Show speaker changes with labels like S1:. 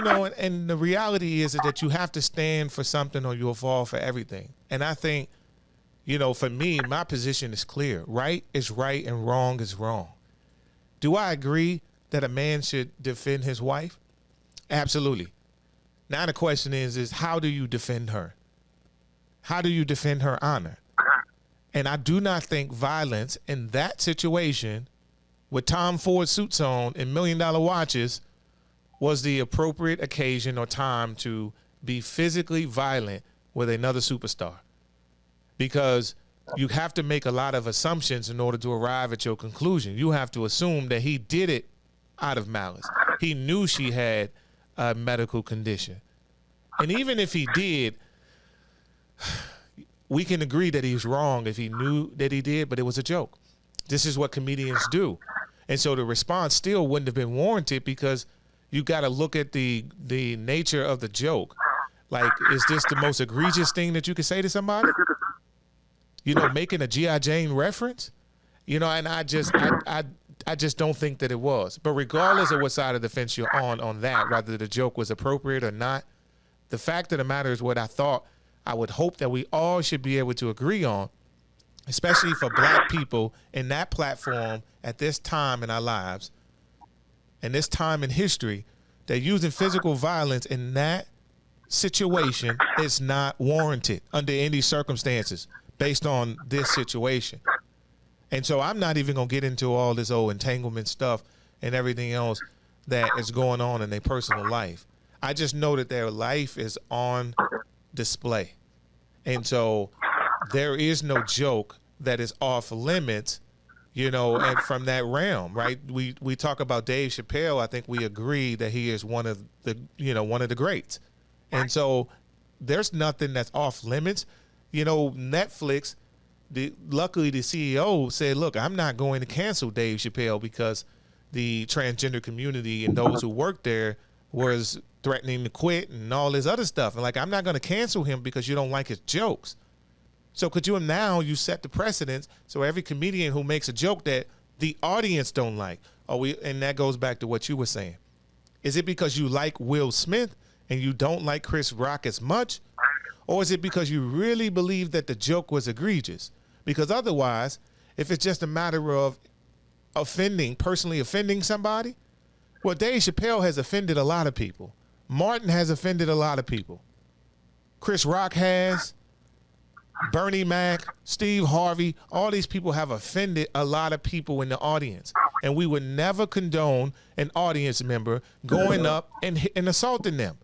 S1: and the reality is that you have to stand for something or you'll fall for everything. And I think, for me, my position is clear. Right is right and wrong is wrong. Do I agree that a man should defend his wife? Absolutely. Now the question is how do you defend her? How do you defend her honor? And I do not think violence in that situation with Tom Ford suits on and $1 million watches was the appropriate occasion or time to be physically violent with another superstar. Because you have to make a lot of assumptions in order to arrive at your conclusion. You have to assume that he did it out of malice. He knew she had a medical condition. And even if he did, we can agree that he's wrong if he knew that he did, but it was a joke. This is what comedians do. And so the response still wouldn't have been warranted because you got to look at the nature of the joke. Like, is this the most egregious thing that you could say to somebody? Making a G.I. Jane reference? And I just don't think that it was. But regardless of what side of the fence you're on that, whether the joke was appropriate or not, the fact of the matter is what I would hope that we all should be able to agree on, especially for black people in that platform at this time in our lives and this time in history, that using physical violence in that situation is not warranted under any circumstances based on this situation. And so I'm not even going to get into all this old entanglement stuff and everything else that is going on in their personal life. I just know that their life is on display. And so there is no joke that is off limits, and from that realm, right? We talk about Dave Chappelle. I think we agree that he is one of the greats. And so there's nothing that's off limits. Netflix, luckily the CEO said, look, I'm not going to cancel Dave Chappelle because the transgender community and those who work there was threatening to quit and all this other stuff. And I'm not going to cancel him because you don't like his jokes. So you set the precedence. So every comedian who makes a joke that the audience don't like, and that goes back to what you were saying. Is it because you like Will Smith and you don't like Chris Rock as much? Or is it because you really believe that the joke was egregious? Because otherwise, if it's just a matter of personally offending somebody, well, Dave Chappelle has offended a lot of people. Martin has offended a lot of people. Chris Rock has. Bernie Mac, Steve Harvey, all these people have offended a lot of people in the audience. And we would never condone an audience member going up and assaulting them.